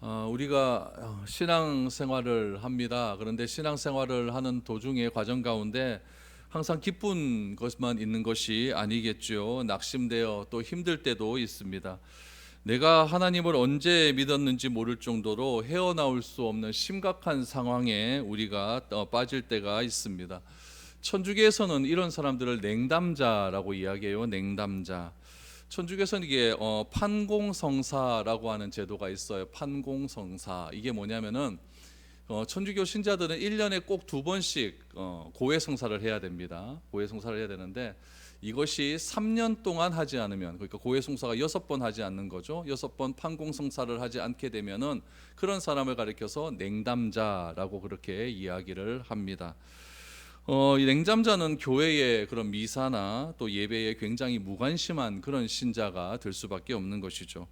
우리가 신앙생활을 합니다. 그런데 신앙생활을 하는 도중에 과정 가운데 항상 기쁜 것만 있는 것이 아니겠죠. 낙심되어 또 힘들 때도 있습니다. 내가 하나님을 언제 믿었는지 모를 정도로 헤어나올 수 없는 심각한 상황에 우리가 빠질 때가 있습니다. 천주교에서는 이런 사람들을 냉담자라고 이야기해요. 냉담자. 천주교에서는 이게 판공성사라고 하는 제도가 있어요. 판공성사. 이게 뭐냐면은 천주교 신자들은 1년에 꼭 2번씩 고해성사를 해야 됩니다. 고해성사를 해야 되는데 이것이 3년 동안 하지 않으면, 그러니까 고해성사가 6번 하지 않는 거죠. 6번 판공성사를 하지 않게 되면은 그런 사람을 가리켜서 냉담자라고 그렇게 이야기를 합니다. 이 냉잠자는 교회의 그런 미사나 또 예배에 굉장히 무관심한 그런 신자가 될 수밖에 없는 것이죠.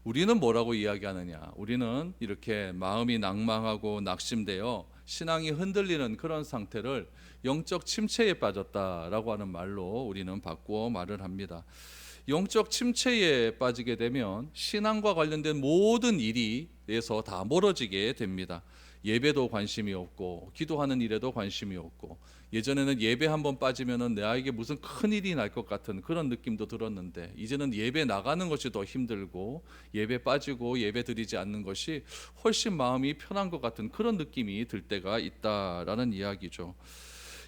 우리는 뭐라고 이야기하느냐? 우리는 이렇게 마음이 낭망하고 낙심되어 신앙이 흔들리는 그런 상태를 영적 침체에 빠졌다라고 하는 말로 우리는 바꾸어 말을 합니다. 영적 침체에 빠지게 되면 신앙과 관련된 모든 일에서 다 멀어지게 됩니다. 예배도 관심이 없고 기도하는 일에도 관심이 없고, 예전에는 예배 한번 빠지면은 나에게 무슨 큰일이 날 것 같은 그런 느낌도 들었는데 이제는 예배 나가는 것이 더 힘들고 예배 빠지고 예배 드리지 않는 것이 훨씬 마음이 편한 것 같은 그런 느낌이 들 때가 있다라는 이야기죠.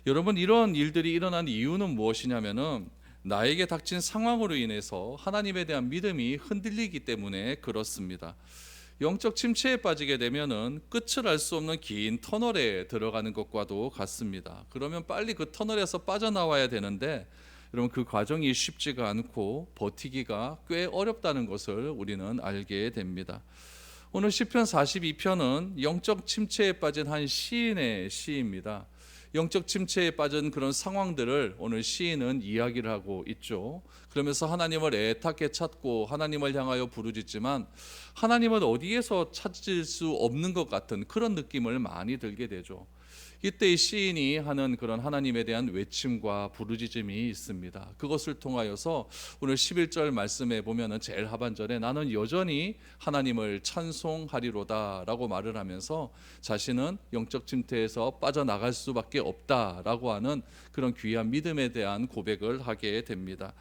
여러분, 이런 일들이 일어난 이유는 무엇이냐면은 나에게 닥친 상황으로 인해서 하나님에 대한 믿음이 흔들리기 때문에 그렇습니다. 영적 침체에 빠지게 되면은 끝을 알 수 없는 긴 터널에 들어가는 것과도 같습니다. 그러면 빨리 그 터널에서 빠져나와야 되는데 여러분, 그 과정이 쉽지가 않고 버티기가 꽤 어렵다는 것을 우리는 알게 됩니다. 오늘 시편 42편은 영적 침체에 빠진 한 시인의 시입니다. 영적 침체에 빠진 그런 상황들을 오늘 시인은 이야기를 하고 있죠. 그러면서 하나님을 애타게 찾고 하나님을 향하여 부르짖지만 하나님은 어디에서 찾을 수 없는 것 같은 그런 느낌을 많이 들게 되죠. 이때 이 시인이 하는 그런 하나님에 대한 외침과 부르짖음이 있습니다. 그것을 통하여서 오늘 11절 말씀에 보면은 제일 하반절에 나는 여전히 하나님을 찬송하리로다 라고 말을 하면서 자신은 영적 침체에서 빠져나갈 수밖에 없다라고 하는 그런 귀한 믿음에 대한 고백을 하게 됩니다.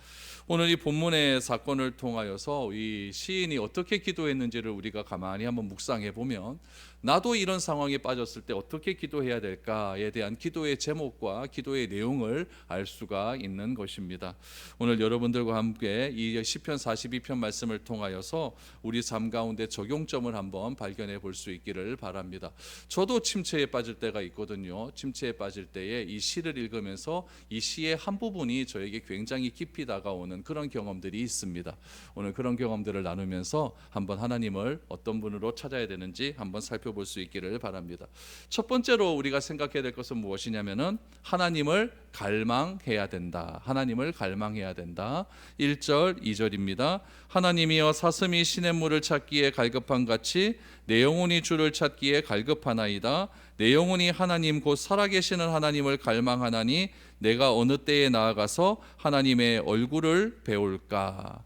오늘 이 본문의 사건을 통하여서 이 시인이 어떻게 기도했는지를 우리가 가만히 한번 묵상해 보면 나도 이런 상황에 빠졌을 때 어떻게 기도해야 될까에 대한 기도의 제목과 기도의 내용을 알 수가 있는 것입니다. 오늘 여러분들과 함께 이 시편 42편 말씀을 통하여서 우리 삶 가운데 적용점을 한번 발견해 볼 수 있기를 바랍니다. 저도 침체에 빠질 때가 있거든요. 침체에 빠질 때에 이 시를 읽으면서 이 시의 한 부분이 저에게 굉장히 깊이 다가오는 그런 경험들이 있습니다. 오늘 그런 경험들을 나누면서 한번 하나님을 어떤 분으로 찾아야 되는지 한번 살펴볼 수 있기를 바랍니다. 첫 번째로 우리가 생각해야 될 것은 무엇이냐면은 하나님을 갈망해야 된다. 하나님을 갈망해야 된다. 1절, 2절입니다. 하나님이여 사슴이 시냇물을 찾기에 갈급한 같이 내 영혼이 주를 찾기에 갈급하나이다. 내 영혼이 하나님 곧 살아계시는 하나님을 갈망하나니 내가 어느 때에 나아가서 하나님의 얼굴을 배울까.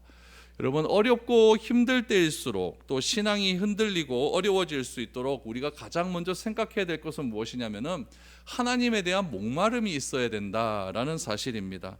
여러분, 어렵고 힘들 때일수록 또 신앙이 흔들리고 어려워질 수 있도록 우리가 가장 먼저 생각해야 될 것은 무엇이냐면은 하나님에 대한 목마름이 있어야 된다라는 사실입니다.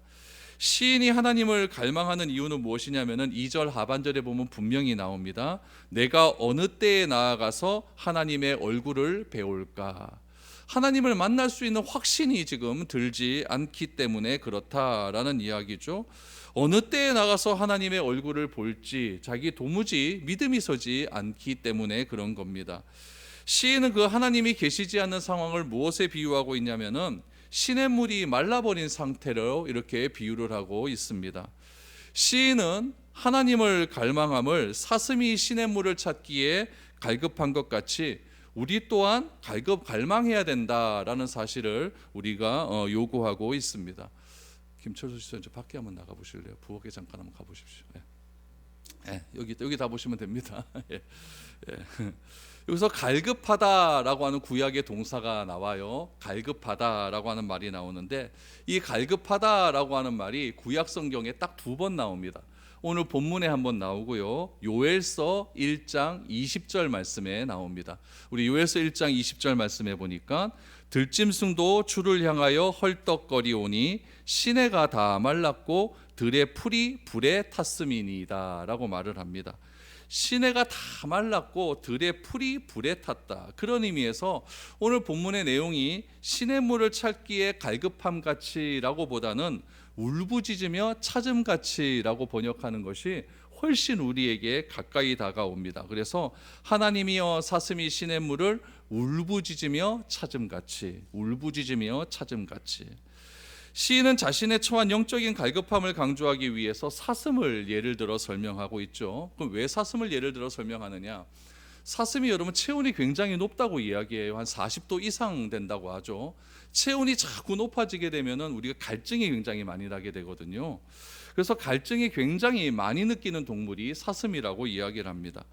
시인이 하나님을 갈망하는 이유는 무엇이냐면은 2절 하반절에 보면 분명히 나옵니다. 내가 어느 때에 나아가서 하나님의 얼굴을 배울까. 하나님을 만날 수 있는 확신이 지금 들지 않기 때문에 그렇다라는 이야기죠. 어느 때에 나가서 하나님의 얼굴을 볼지 자기 도무지 믿음이 서지 않기 때문에 그런 겁니다. 시인은 그 하나님이 계시지 않는 상황을 무엇에 비유하고 있냐면은 시냇물이 말라버린 상태로 이렇게 비유를 하고 있습니다. 시인은 하나님을 갈망함을 사슴이 시냇물을 찾기에 갈급한 것 같이 우리 또한 갈망해야 된다라는 사실을 우리가 요구하고 있습니다. 김철수 씨, 저 밖에 한번 나가 보실래요? 부엌에 잠깐 한번 가보십시오. 여기 다 보시면 됩니다. 여기서 갈급하다라고 하는 구약의 동사가 나와요. 갈급하다라고 하는 말이 나오는데 이 갈급하다라고 하는 말이 구약 성경에 딱 2번 나옵니다. 오늘 본문에 한번 나오고요. 요엘서 1장 20절 말씀에 나옵니다. 우리 요엘서 1장 20절 말씀에 보니까 들짐승도 주를 향하여 헐떡거리오니 시내가 다 말랐고 들의 풀이 불에 탔음이니이다 라고 말을 합니다. 시내가 다 말랐고 들의 풀이 불에 탔다. 그런 의미에서 오늘 본문의 내용이 시냇물을 찾기에 갈급함 같이라고 보다는 울부짖으며 찾음 같이라고 번역하는 것이 훨씬 우리에게 가까이 다가옵니다. 그래서 하나님이여 사슴이 시냇물을 울부짖으며 찾음 같이, 울부짖으며 찾음 같이. 시인은 자신의 처한 영적인 갈급함을 강조하기 위해서 사슴을 예를 들어 설명하고 있죠. 그럼 왜 사슴을 예를 들어 설명하느냐? 사슴이 여러분 체온이 굉장히 높다고 이야기해요. 한 40도 이상 된다고 하죠. 체온이 자꾸 높아지게 되면은 우리가 갈증이 굉장히 많이 나게 되거든요. 그래서 갈증이 굉장히 많이 느끼는 동물이 사슴이라고 이야기를 합니다.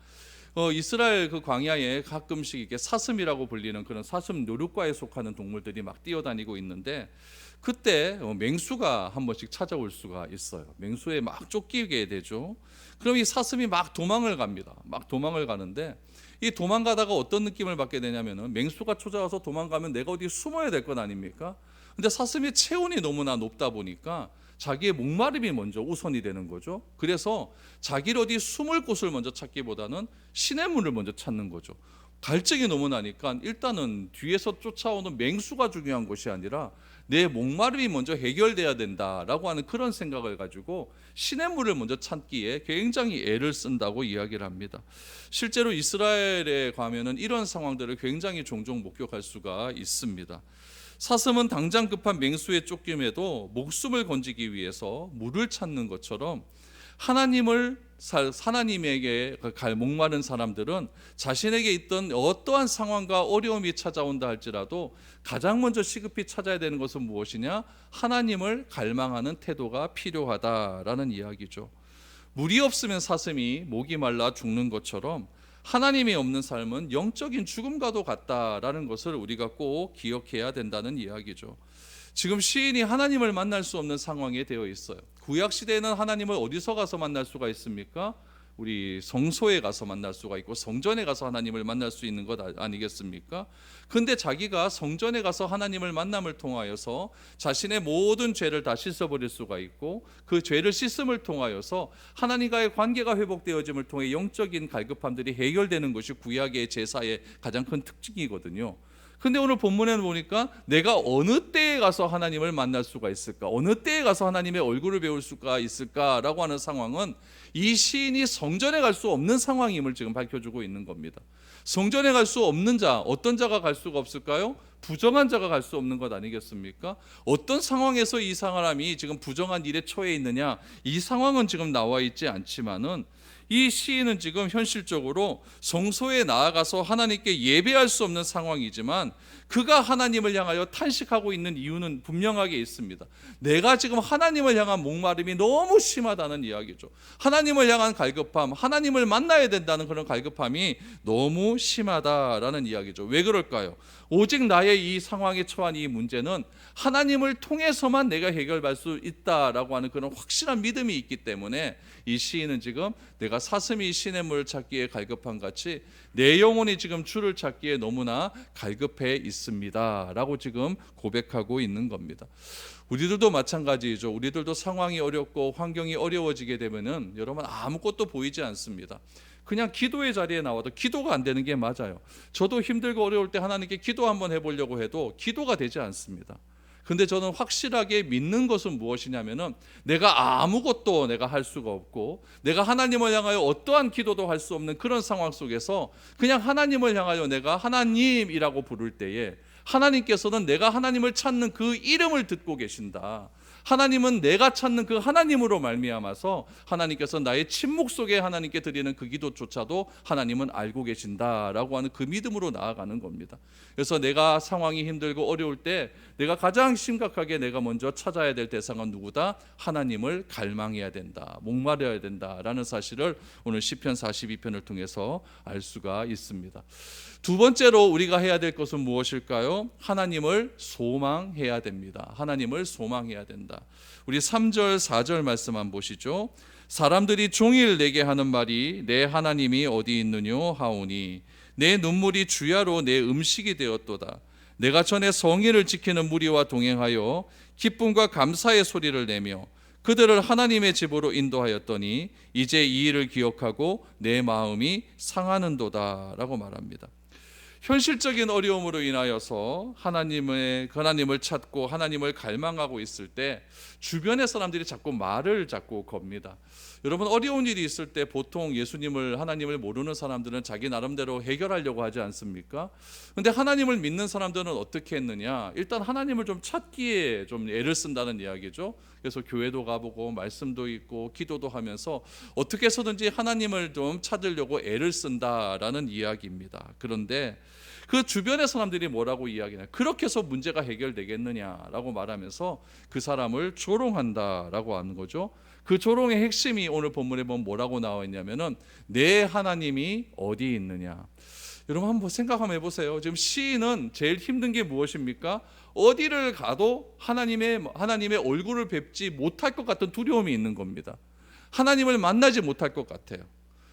이스라엘 그 광야에 가끔씩 이렇게 사슴이라고 불리는 그런 사슴 노루과에 속하는 동물들이 막 뛰어다니고 있는데, 그때 맹수가 한 번씩 찾아올 수가 있어요. 맹수에 막 쫓기게 되죠. 그럼 이 사슴이 막 도망을 갑니다. 막 도망을 가는데, 이 도망가다가 어떤 느낌을 받게 되냐면은, 맹수가 찾아와서 도망가면 내가 어디 숨어야 될 것 아닙니까? 근데 사슴의 체온이 너무나 높다 보니까 자기의 목마름이 먼저 우선이 되는 거죠. 그래서 자기를 어디 숨을 곳을 먼저 찾기보다는 시냇물을 먼저 찾는 거죠. 갈증이 너무 나니까 일단은 뒤에서 쫓아오는 맹수가 중요한 것이 아니라 내 목마름이 먼저 해결돼야 된다라고 하는 그런 생각을 가지고 시냇물을 먼저 찾기에 굉장히 애를 쓴다고 이야기를 합니다. 실제로 이스라엘에 가면은 이런 상황들을 굉장히 종종 목격할 수가 있습니다. 사슴은 당장 급한 맹수의 쫓김에도 목숨을 건지기 위해서 물을 찾는 것처럼 하나님에게 갈 목마른 사람들은 자신에게 있던 어떠한 상황과 어려움이 찾아온다 할지라도 가장 먼저 시급히 찾아야 되는 것은 무엇이냐? 하나님을 갈망하는 태도가 필요하다라는 이야기죠. 물이 없으면 사슴이 목이 말라 죽는 것처럼 하나님이 없는 삶은 영적인 죽음과도 같다라는 것을 우리가 꼭 기억해야 된다는 이야기죠. 지금 시인이 하나님을 만날 수 없는 상황에 되어 있어요. 구약 시대에는 하나님을 어디서 가서 만날 수가 있습니까? 우리 성소에 가서 만날 수가 있고 성전에 가서 하나님을 만날 수 있는 것 아니겠습니까? 근데 자기가 성전에 가서 하나님을 만남을 통하여서 자신의 모든 죄를 다 씻어버릴 수가 있고, 그 죄를 씻음을 통하여서 하나님과의 관계가 회복되어짐을 통해 영적인 갈급함들이 해결되는 것이 구약의 제사의 가장 큰 특징이거든요. 근데 오늘 본문에는 보니까 내가 어느 때에 가서 하나님을 만날 수가 있을까, 어느 때에 가서 하나님의 얼굴을 배울 수가 있을까라고 하는 상황은 이 시인이 성전에 갈 수 없는 상황임을 지금 밝혀주고 있는 겁니다. 성전에 갈 수 없는 자, 어떤 자가 갈 수가 없을까요? 부정한 자가 갈 수 없는 것 아니겠습니까? 어떤 상황에서 이 사람이 지금 부정한 일에 처해 있느냐, 이 상황은 지금 나와 있지 않지만은 이 시인은 지금 현실적으로 성소에 나아가서 하나님께 예배할 수 없는 상황이지만 그가 하나님을 향하여 탄식하고 있는 이유는 분명하게 있습니다. 내가 지금 하나님을 향한 목마름이 너무 심하다는 이야기죠. 하나님을 향한 갈급함, 하나님을 만나야 된다는 그런 갈급함이 너무 심하다라는 이야기죠. 왜 그럴까요? 오직 나의 이 상황에 처한 이 문제는 하나님을 통해서만 내가 해결할 수 있다라고 하는 그런 확실한 믿음이 있기 때문에 이 시인은 지금 내가 사슴이 시냇물을 찾기에 갈급한 같이 내 영혼이 지금 주를 찾기에 너무나 갈급해 있습니다 라고 지금 고백하고 있는 겁니다. 우리들도 마찬가지죠. 우리들도 상황이 어렵고 환경이 어려워지게 되면은 여러분 아무것도 보이지 않습니다. 그냥 기도의 자리에 나와도 기도가 안 되는 게 맞아요. 저도 힘들고 어려울 때 하나님께 기도 한번 해보려고 해도 기도가 되지 않습니다. 근데 저는 확실하게 믿는 것은 무엇이냐면은 내가 아무것도 내가 할 수가 없고 내가 하나님을 향하여 어떠한 기도도 할 수 없는 그런 상황 속에서 그냥 하나님을 향하여 내가 하나님이라고 부를 때에 하나님께서는 내가 하나님을 찾는 그 이름을 듣고 계신다. 하나님은 내가 찾는 그 하나님으로 말미암아서 하나님께서 나의 침묵 속에 하나님께 드리는 그 기도조차도 하나님은 알고 계신다라고 하는 그 믿음으로 나아가는 겁니다. 그래서 내가 상황이 힘들고 어려울 때 내가 가장 심각하게 내가 먼저 찾아야 될 대상은 누구다? 하나님을 갈망해야 된다, 목마려야 된다라는 사실을 오늘 시편 42편을 통해서 알 수가 있습니다. 두 번째로 우리가 해야 될 것은 무엇일까요? 하나님을 소망해야 됩니다. 하나님을 소망해야 된다. 우리 3절 4절 말씀 한번 보시죠. 사람들이 종일 내게 하는 말이 내 하나님이 어디 있느뇨 하오니 내 눈물이 주야로 내 음식이 되었도다. 내가 전에 성의를 지키는 무리와 동행하여 기쁨과 감사의 소리를 내며 그들을 하나님의 집으로 인도하였더니 이제 이 일을 기억하고 내 마음이 상하는도다 라고 말합니다. 현실적인 어려움으로 인하여서 하나님을 찾고 하나님을 갈망하고 있을 때 주변의 사람들이 자꾸 말을 겁니다. 여러분, 어려운 일이 있을 때 보통 하나님을 모르는 사람들은 자기 나름대로 해결하려고 하지 않습니까? 근데 하나님을 믿는 사람들은 어떻게 했느냐? 일단 하나님을 좀 찾기에 좀 애를 쓴다는 이야기죠. 그래서 교회도 가보고 말씀도 읽고 기도도 하면서 어떻게 해서든지 하나님을 좀 찾으려고 애를 쓴다라는 이야기입니다. 그런데 그 주변의 사람들이 뭐라고 이야기하냐? 그렇게 해서 문제가 해결되겠느냐라고 말하면서 그 사람을 조롱한다라고 하는 거죠. 그 조롱의 핵심이 오늘 본문에 보면 뭐라고 나와 있냐면은 내 하나님이 어디 있느냐. 여러분 한번 생각 한번 해보세요. 지금 시인은 제일 힘든 게 무엇입니까? 어디를 가도 하나님의 얼굴을 뵙지 못할 것 같은 두려움이 있는 겁니다. 하나님을 만나지 못할 것 같아요.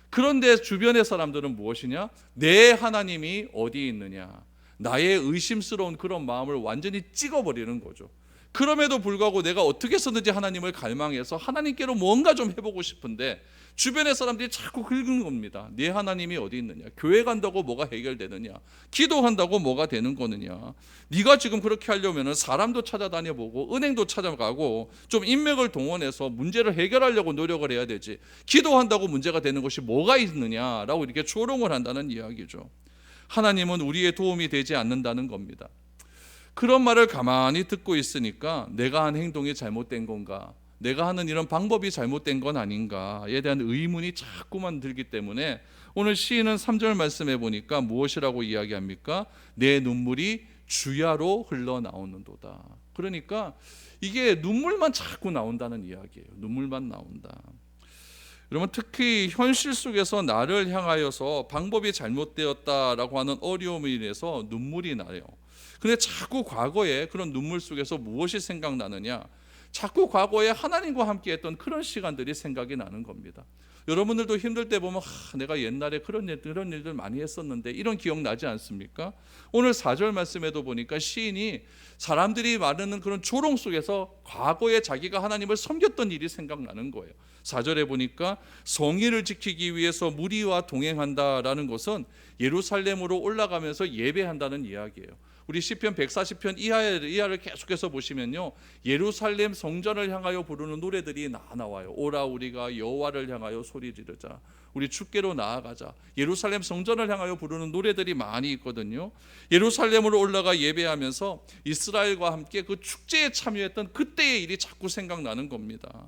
그런데 주변의 사람들은 무엇이냐? 내 하나님이 어디 있느냐? 나의 의심스러운 그런 마음을 완전히 찍어버리는 거죠. 그럼에도 불구하고 내가 어떻게 해서든지 하나님을 갈망해서 하나님께로 뭔가 좀 해보고 싶은데 주변의 사람들이 자꾸 긁는 겁니다. 네 하나님이 어디 있느냐? 교회 간다고 뭐가 해결되느냐? 기도한다고 뭐가 되는 거느냐? 네가 지금 그렇게 하려면 사람도 찾아다녀보고 은행도 찾아가고 좀 인맥을 동원해서 문제를 해결하려고 노력을 해야 되지, 기도한다고 문제가 되는 것이 뭐가 있느냐라고 이렇게 조롱을 한다는 이야기죠. 하나님은 우리의 도움이 되지 않는다는 겁니다. 그런 말을 가만히 듣고 있으니까 내가 한 행동이 잘못된 건가, 내가 하는 이런 방법이 잘못된 건 아닌가에 대한 의문이 자꾸만 들기 때문에 오늘 시인은 3절 말씀해 보니까 무엇이라고 이야기합니까? 내 눈물이 주야로 흘러나오는도다. 그러니까 이게 눈물만 자꾸 나온다는 이야기예요. 눈물만 나온다. 여러분, 특히 현실 속에서 나를 향하여서 방법이 잘못되었다라고 하는 어려움을 인해서 눈물이 나요. 근데 자꾸 과거에 그런 눈물 속에서 무엇이 생각나느냐? 자꾸 과거에 하나님과 함께 했던 그런 시간들이 생각이 나는 겁니다. 여러분들도 힘들 때 보면 내가 옛날에 그런 일들 많이 했었는데 이런 기억 나지 않습니까? 오늘 4절 말씀에도 보니까 시인이 사람들이 말하는 그런 조롱 속에서 과거에 자기가 하나님을 섬겼던 일이 생각나는 거예요. 4절에 보니까 성의를 지키기 위해서 무리와 동행한다라는 것은 예루살렘으로 올라가면서 예배한다는 이야기예요. 우리 시편 140편 이하를 계속해서 보시면요, 예루살렘 성전을 향하여 부르는 노래들이 나와요. 오라 우리가 여호와를 향하여 소리 지르자, 우리 주께로 나아가자. 예루살렘 성전을 향하여 부르는 노래들이 많이 있거든요. 예루살렘으로 올라가 예배하면서 이스라엘과 함께 그 축제에 참여했던 그때의 일이 자꾸 생각나는 겁니다.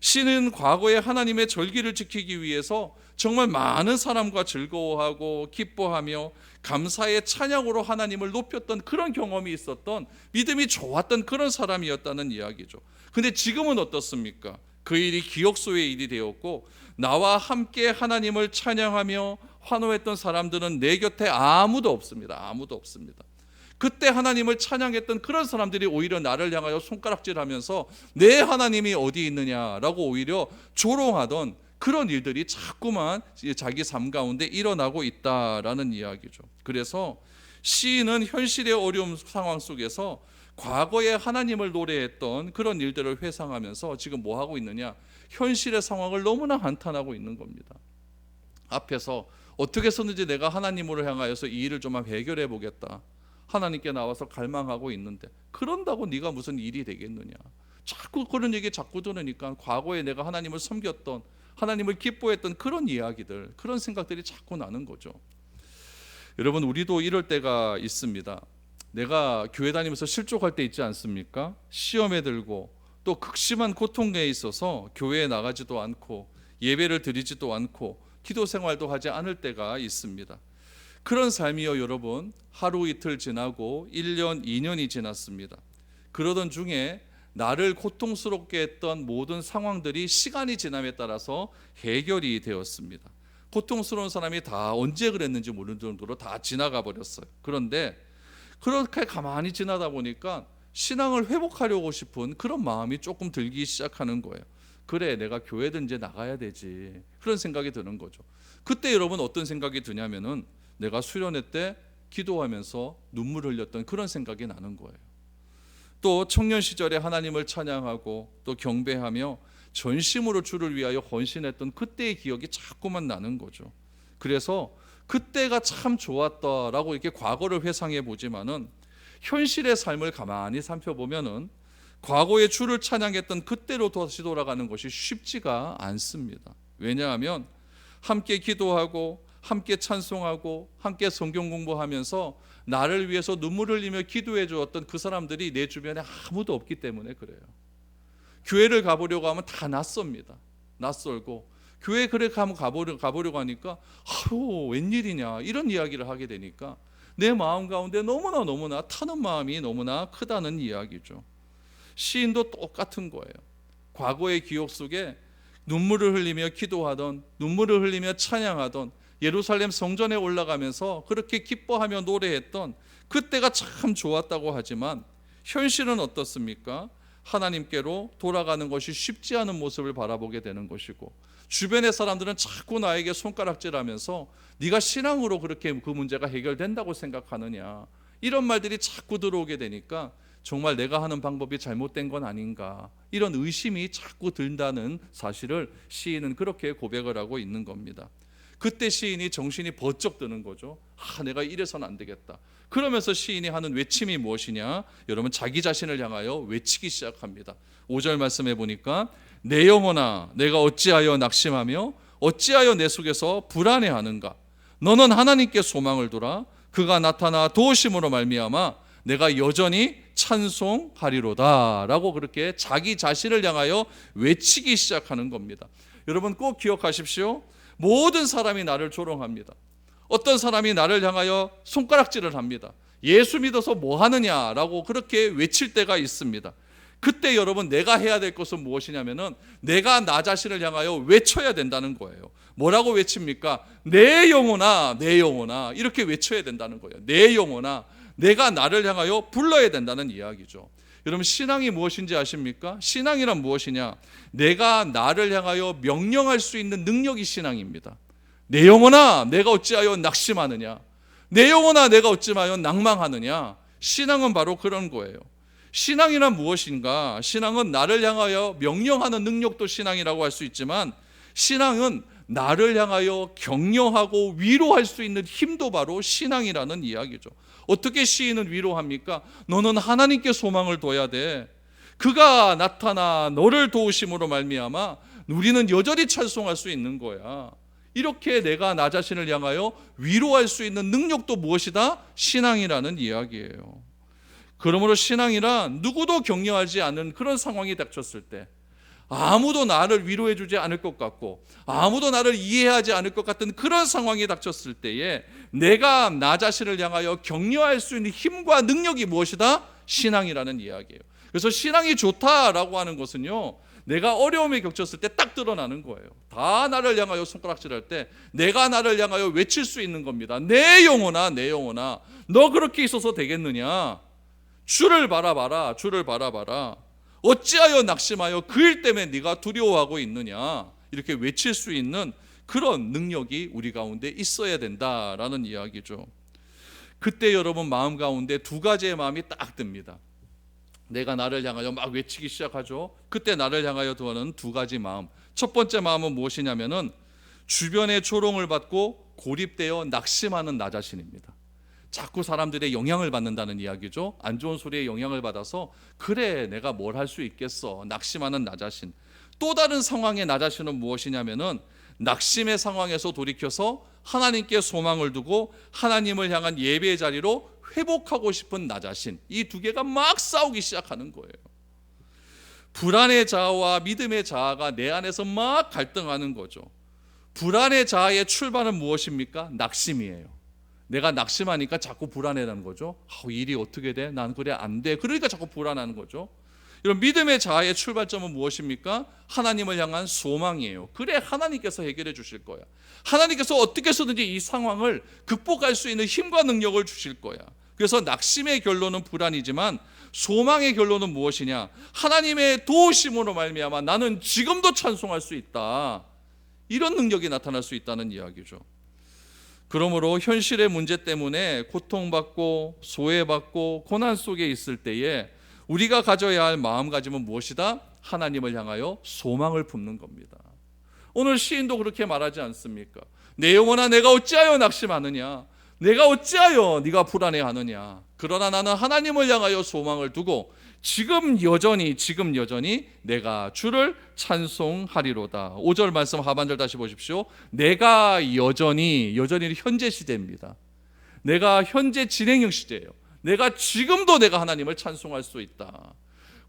시는 과거에 하나님의 절기를 지키기 위해서 정말 많은 사람과 즐거워하고 기뻐하며 감사의 찬양으로 하나님을 높였던 그런 경험이 있었던, 믿음이 좋았던 그런 사람이었다는 이야기죠. 근데 지금은 어떻습니까? 그 일이 기억 속의 일이 되었고 나와 함께 하나님을 찬양하며 환호했던 사람들은 내 곁에 아무도 없습니다. 아무도 없습니다. 그때 하나님을 찬양했던 그런 사람들이 오히려 나를 향하여 손가락질하면서 내 하나님이 어디 있느냐라고 오히려 조롱하던 그런 일들이 자꾸만 자기 삶 가운데 일어나고 있다라는 이야기죠. 그래서 시인은 현실의 어려움 상황 속에서 과거에 하나님을 노래했던 그런 일들을 회상하면서 지금 뭐 하고 있느냐? 현실의 상황을 너무나 한탄하고 있는 겁니다. 앞에서 어떻게 해서든지 내가 하나님으로 향하여서 이 일을 좀 해결해 보겠다, 하나님께 나와서 갈망하고 있는데 그런다고 네가 무슨 일이 되겠느냐? 자꾸 그런 얘기 자꾸 들으니까 과거에 내가 하나님을 섬겼던, 하나님을 기뻐했던 그런 이야기들, 그런 생각들이 자꾸 나는 거죠. 여러분, 우리도 이럴 때가 있습니다. 내가 교회 다니면서 실족할 때 있지 않습니까? 시험에 들고 또 극심한 고통에 있어서 교회에 나가지도 않고 예배를 드리지도 않고 기도 생활도 하지 않을 때가 있습니다. 그런 삶이요, 여러분, 하루 이틀 지나고 1년, 2년이 지났습니다. 그러던 중에 나를 고통스럽게 했던 모든 상황들이 시간이 지남에 따라서 해결이 되었습니다. 고통스러운 사람이 다 언제 그랬는지 모르는 정도로 다 지나가 버렸어요. 그런데 그렇게 가만히 지나다 보니까 신앙을 회복하려고 싶은 그런 마음이 조금 들기 시작하는 거예요. 그래, 내가 교회든 이제 나가야 되지. 그런 생각이 드는 거죠. 그때 여러분 어떤 생각이 드냐면은 내가 수련회 때 기도하면서 눈물 흘렸던 그런 생각이 나는 거예요. 또 청년 시절에 하나님을 찬양하고 또 경배하며 전심으로 주를 위하여 헌신했던 그때의 기억이 자꾸만 나는 거죠. 그래서 그때가 참 좋았다라고 이렇게 과거를 회상해 보지만은 현실의 삶을 가만히 살펴보면은 과거에 주를 찬양했던 그때로 다시 돌아가는 것이 쉽지가 않습니다. 왜냐하면 함께 기도하고 함께 찬송하고 함께 성경 공부하면서 나를 위해서 눈물을 흘리며 기도해 주었던 그 사람들이 내 주변에 아무도 없기 때문에 그래요. 교회를 가보려고 하면 다 낯섭니다. 낯설고 교회 그래 가보려고 하니까 아유 웬일이냐 이런 이야기를 하게 되니까 내 마음 가운데 너무나 타는 마음이 너무나 크다는 이야기죠. 시인도 똑같은 거예요. 과거의 기억 속에 눈물을 흘리며 기도하던, 눈물을 흘리며 찬양하던, 예루살렘 성전에 올라가면서 그렇게 기뻐하며 노래했던 그때가 참 좋았다고 하지만 현실은 어떻습니까? 하나님께로 돌아가는 것이 쉽지 않은 모습을 바라보게 되는 것이고 주변의 사람들은 자꾸 나에게 손가락질하면서 네가 신앙으로 그렇게 그 문제가 해결된다고 생각하느냐 이런 말들이 자꾸 들어오게 되니까 정말 내가 하는 방법이 잘못된 건 아닌가 이런 의심이 자꾸 든다는 사실을 시인은 그렇게 고백을 하고 있는 겁니다. 그때 시인이 정신이 번쩍 드는 거죠. 내가 이래서는 안 되겠다. 그러면서 시인이 하는 외침이 무엇이냐? 여러분 자기 자신을 향하여 외치기 시작합니다. 5절 말씀해 보니까 내 영혼아 내가 어찌하여 낙심하며 어찌하여 내 속에서 불안해하는가? 너는 하나님께 소망을 두라. 그가 나타나 도우심으로 말미암아 내가 여전히 찬송하리로다 라고 그렇게 자기 자신을 향하여 외치기 시작하는 겁니다. 여러분 꼭 기억하십시오. 모든 사람이 나를 조롱합니다. 어떤 사람이 나를 향하여 손가락질을 합니다. 예수 믿어서 뭐 하느냐라고 그렇게 외칠 때가 있습니다. 그때 여러분 내가 해야 될 것은 무엇이냐면은 내가 나 자신을 향하여 외쳐야 된다는 거예요. 뭐라고 외칩니까? 내 영혼아 내 영혼아 이렇게 외쳐야 된다는 거예요. 내 영혼아 내가 나를 향하여 불러야 된다는 이야기죠. 여러분 신앙이 무엇인지 아십니까? 신앙이란 무엇이냐? 내가 나를 향하여 명령할 수 있는 능력이 신앙입니다. 내 영혼아 내가 어찌하여 낙심하느냐? 내 영혼아 내가 어찌하여 낭망하느냐? 신앙은 바로 그런 거예요. 신앙이란 무엇인가? 신앙은 나를 향하여 명령하는 능력도 신앙이라고 할 수 있지만 신앙은 나를 향하여 격려하고 위로할 수 있는 힘도 바로 신앙이라는 이야기죠. 어떻게 시인은 위로합니까? 너는 하나님께 소망을 둬야 돼. 그가 나타나 너를 도우심으로 말미암아 우리는 여전히 찬송할 수 있는 거야. 이렇게 내가 나 자신을 향하여 위로할 수 있는 능력도 무엇이다? 신앙이라는 이야기예요. 그러므로 신앙이란 누구도 격려하지 않는 그런 상황이 닥쳤을 때 아무도 나를 위로해 주지 않을 것 같고 아무도 나를 이해하지 않을 것 같은 그런 상황이 닥쳤을 때에 내가 나 자신을 향하여 격려할 수 있는 힘과 능력이 무엇이다? 신앙이라는 이야기예요. 그래서 신앙이 좋다라고 하는 것은요 내가 어려움에 겹쳤을 때 딱 드러나는 거예요. 다 나를 향하여 손가락질할 때 내가 나를 향하여 외칠 수 있는 겁니다. 내 영혼아 내 영혼아 너 그렇게 있어서 되겠느냐? 주를 바라봐라 주를 바라봐라. 어찌하여 낙심하여 그 일 때문에 네가 두려워하고 있느냐 이렇게 외칠 수 있는 그런 능력이 우리 가운데 있어야 된다라는 이야기죠. 그때 여러분 마음 가운데 두 가지의 마음이 딱 듭니다. 내가 나를 향하여 막 외치기 시작하죠. 그때 나를 향하여 두는 두 가지 마음. 첫 번째 마음은 무엇이냐면은 주변의 조롱을 받고 고립되어 낙심하는 나 자신입니다. 자꾸 사람들의 영향을 받는다는 이야기죠. 안 좋은 소리에 영향을 받아서 그래 내가 뭘 할 수 있겠어 낙심하는 나 자신. 또 다른 상황의 나 자신은 무엇이냐면은 낙심의 상황에서 돌이켜서 하나님께 소망을 두고 하나님을 향한 예배의 자리로 회복하고 싶은 나 자신. 이 두 개가 막 싸우기 시작하는 거예요. 불안의 자아와 믿음의 자아가 내 안에서 막 갈등하는 거죠. 불안의 자아의 출발은 무엇입니까? 낙심이에요. 내가 낙심하니까 자꾸 불안해하는 거죠. 일이 어떻게 돼? 난 그래 안 돼. 그러니까 자꾸 불안하는 거죠. 이런 믿음의 자아의 출발점은 무엇입니까? 하나님을 향한 소망이에요. 그래 하나님께서 해결해 주실 거야. 하나님께서 어떻게 해서든지 이 상황을 극복할 수 있는 힘과 능력을 주실 거야. 그래서 낙심의 결론은 불안이지만 소망의 결론은 무엇이냐? 하나님의 도우심으로 말미암아 나는 지금도 찬송할 수 있다. 이런 능력이 나타날 수 있다는 이야기죠. 그러므로 현실의 문제 때문에 고통받고 소외받고 고난 속에 있을 때에 우리가 가져야 할 마음가짐은 무엇이다? 하나님을 향하여 소망을 품는 겁니다. 오늘 시인도 그렇게 말하지 않습니까? 내 영혼아 내가 어찌하여 낙심하느냐? 내가 어찌하여 네가 불안해하느냐? 그러나 나는 하나님을 향하여 소망을 두고 지금 여전히 내가 주를 찬송하리로다. 5절 말씀 하반절 다시 보십시오. 내가 여전히 현재 시대입니다. 내가 현재 진행형 시대예요. 내가 지금도 내가 하나님을 찬송할 수 있다.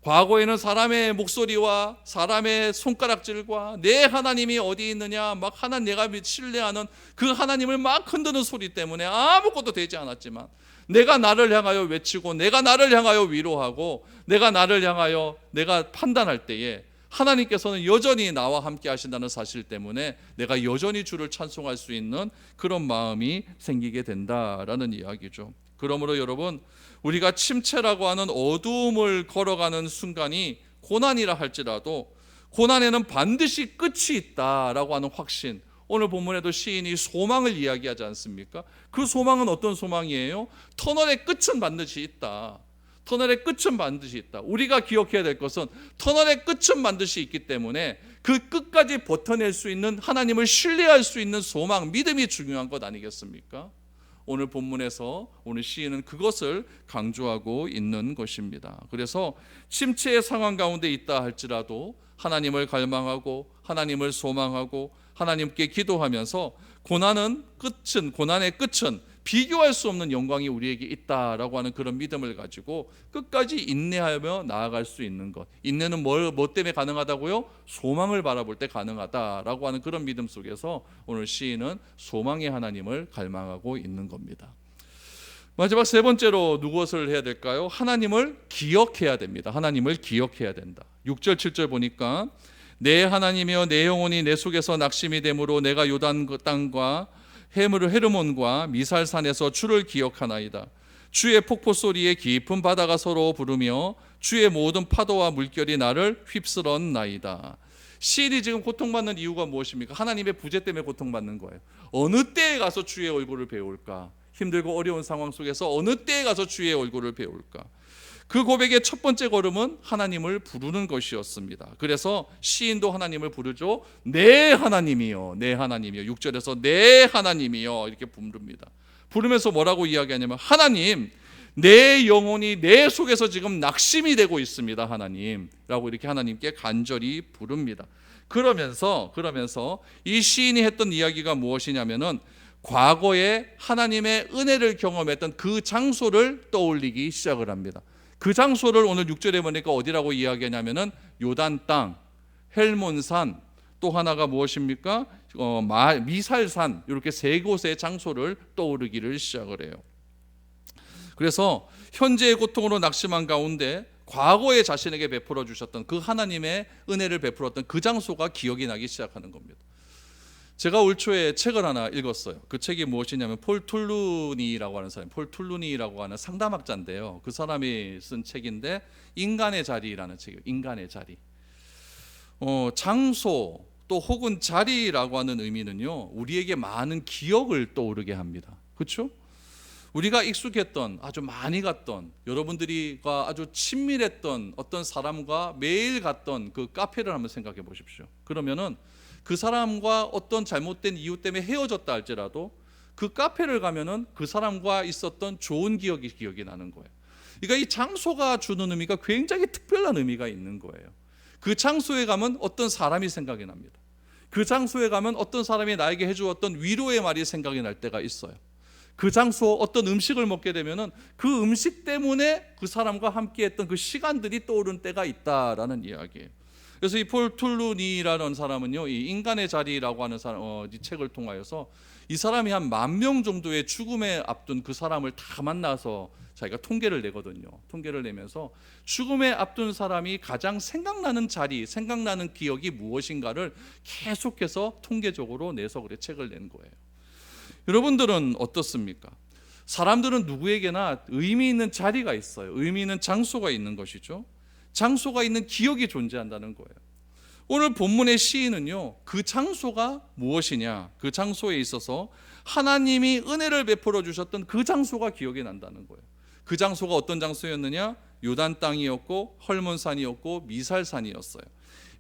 과거에는 사람의 목소리와 사람의 손가락질과 내 하나님이 어디 있느냐 막 내가 신뢰하는 그 하나님을 막 흔드는 소리 때문에 아무것도 되지 않았지만 내가 나를 향하여 외치고 내가 나를 향하여 위로하고 내가 나를 향하여 내가 판단할 때에 하나님께서는 여전히 나와 함께 하신다는 사실 때문에 내가 여전히 주를 찬송할 수 있는 그런 마음이 생기게 된다라는 이야기죠. 그러므로 여러분, 우리가 침체라고 하는 어두움을 걸어가는 순간이 고난이라 할지라도 고난에는 반드시 끝이 있다라고 하는 확신, 오늘 본문에도 시인이 소망을 이야기하지 않습니까? 그 소망은 어떤 소망이에요? 터널의 끝은 반드시 있다. 터널의 끝은 반드시 있다. 우리가 기억해야 될 것은 터널의 끝은 반드시 있기 때문에 그 끝까지 버텨낼 수 있는 하나님을 신뢰할 수 있는 소망, 믿음이 중요한 것 아니겠습니까? 오늘 본문에서 오늘 시인은 그것을 강조하고 있는 것입니다. 그래서 침체의 상황 가운데 있다 할지라도 하나님을 갈망하고 하나님을 소망하고 하나님께 기도하면서 고난의 끝은 비교할 수 없는 영광이 우리에게 있다라고 하는 그런 믿음을 가지고 끝까지 인내하며 나아갈 수 있는 것. 인내는 뭐 때문에 가능하다고요? 소망을 바라볼 때 가능하다라고 하는 그런 믿음 속에서 오늘 시인은 소망의 하나님을 갈망하고 있는 겁니다. 마지막 세 번째로 무엇을 해야 될까요? 하나님을 기억해야 됩니다. 하나님을 기억해야 된다. 6절 7절 보니까 내 하나님이여 내 영혼이 내 속에서 낙심이 되므로 내가 요단 땅과 헤르몬과 미살산에서 주를 기억하나이다. 주의 폭포 소리에 깊은 바다가 서로 부르며 주의 모든 파도와 물결이 나를 휩쓸었나이다. 시인이 지금 고통받는 이유가 무엇입니까? 하나님의 부재 때문에 고통받는 거예요. 어느 때에 가서 주의 얼굴을 배울까? 힘들고 어려운 상황 속에서 어느 때에 가서 주의 얼굴을 배울까? 그 고백의 첫 번째 걸음은 하나님을 부르는 것이었습니다. 그래서 시인도 하나님을 부르죠. 내 하나님이여, 내 하나님이여. 6절에서 내 하나님이여 이렇게 부릅니다. 부르면서 뭐라고 이야기하냐면 하나님, 내 영혼이 내 속에서 지금 낙심이 되고 있습니다. 하나님라고 이렇게 하나님께 간절히 부릅니다. 그러면서 이 시인이 했던 이야기가 무엇이냐면은 과거에 하나님의 은혜를 경험했던 그 장소를 떠올리기 시작을 합니다. 그 장소를 오늘 6절에 보니까 어디라고 이야기하냐면은 요단 땅, 헬몬산, 또 하나가 무엇입니까? 미살산, 이렇게 세 곳의 장소를 떠오르기를 시작을 해요. 그래서 현재의 고통으로 낙심한 가운데 과거에 자신에게 베풀어 주셨던 그 하나님의 은혜를 베풀었던 그 장소가 기억이 나기 시작하는 겁니다. 제가 올 초에 책을 하나 읽었어요. 그 책이 무엇이냐면 폴 툴루니라고 하는 상담학자인데요. 그 사람이 쓴 책인데 인간의 자리라는 책이에요. 인간의 자리. 장소 또 혹은 자리라고 하는 의미는요, 우리에게 많은 기억을 떠오르게 합니다. 그렇죠? 우리가 익숙했던, 아주 많이 갔던, 여러분들과 아주 친밀했던 어떤 사람과 매일 갔던 그 카페를 한번 생각해 보십시오. 그러면은 그 사람과 어떤 잘못된 이유 때문에 헤어졌다 할지라도 그 카페를 가면은 그 사람과 있었던 좋은 기억이 나는 거예요. 그러니까 이 장소가 주는 의미가 굉장히 특별한 의미가 있는 거예요. 그 장소에 가면 어떤 사람이 생각이 납니다. 그 장소에 가면 어떤 사람이 나에게 해주었던 위로의 말이 생각이 날 때가 있어요. 그 장소 어떤 음식을 먹게 되면은 그 음식 때문에 그 사람과 함께했던 그 시간들이 떠오른 때가 있다라는 이야기예요. 그래서 이 폴 툴루니라는 사람은요, 이 인간의 자리라고 하는 이 책을 통하여서 이 사람이 한 10,000명 정도의 죽음에 앞둔 그 사람을 다 만나서 자기가 통계를 내거든요. 통계를 내면서 죽음에 앞둔 사람이 가장 생각나는 자리, 생각나는 기억이 무엇인가를 계속해서 통계적으로 내서 그래 책을 낸 거예요. 여러분들은 어떻습니까? 사람들은 누구에게나 의미 있는 자리가 있어요. 의미 있는 장소가 있는 것이죠. 장소가 있는 기억이 존재한다는 거예요. 오늘 본문의 시인은요, 그 장소가 무엇이냐, 그 장소에 있어서 하나님이 은혜를 베풀어 주셨던 그 장소가 기억이 난다는 거예요. 그 장소가 어떤 장소였느냐? 요단 땅이었고 헐몬산이었고 미살산이었어요.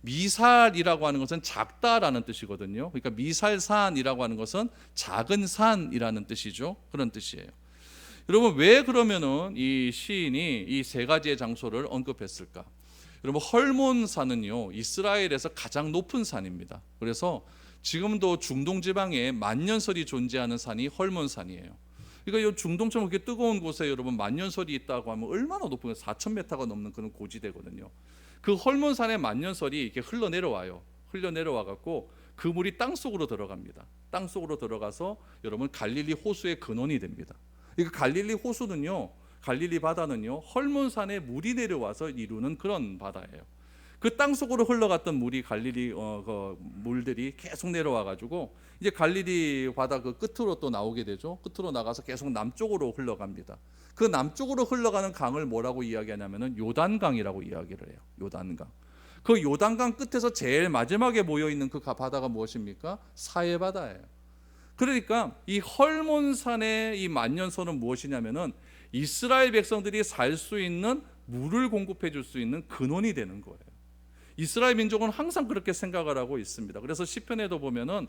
미살이라고 하는 것은 작다라는 뜻이거든요. 그러니까 미살산이라고 하는 것은 작은 산이라는 뜻이죠. 그런 뜻이에요. 여러분, 왜 그러면은 이 시인이 이 세 가지의 장소를 언급했을까? 여러분, 헐몬산은요, 이스라엘에서 가장 높은 산입니다. 그래서 지금도 중동 지방에 만년설이 존재하는 산이 헐몬산이에요. 그러니까 이 중동처럼 그렇게 뜨거운 곳에 여러분 만년설이 있다고 하면 얼마나 높은 거예요? 4,000m가 넘는 그런 고지대거든요. 그 헐몬산의 만년설이 이렇게 흘러내려와요. 흘러내려와 갖고 그 물이 땅 속으로 들어갑니다. 땅 속으로 들어가서 여러분 갈릴리 호수의 근원이 됩니다. 그러니까 갈릴리 호수는요, 갈릴리 바다는요, 헐몬산에 물이 내려와서 이루는 그런 바다예요. 그 땅 속으로 흘러갔던 물이 갈릴리 그 물들이 계속 내려와 가지고 이제 갈릴리 바다 그 끝으로 또 나오게 되죠. 끝으로 나가서 계속 남쪽으로 흘러갑니다. 그 남쪽으로 흘러가는 강을 뭐라고 이야기하냐면은 요단강이라고 이야기를 해요. 요단강. 그 요단강 끝에서 제일 마지막에 모여 있는 그 바다가 무엇입니까? 사해바다예요. 그러니까 이 헐몬산의 이 만년설은 무엇이냐면은 이스라엘 백성들이 살 수 있는 물을 공급해 줄 수 있는 근원이 되는 거예요. 이스라엘 민족은 항상 그렇게 생각을 하고 있습니다. 그래서 시편에도 보면은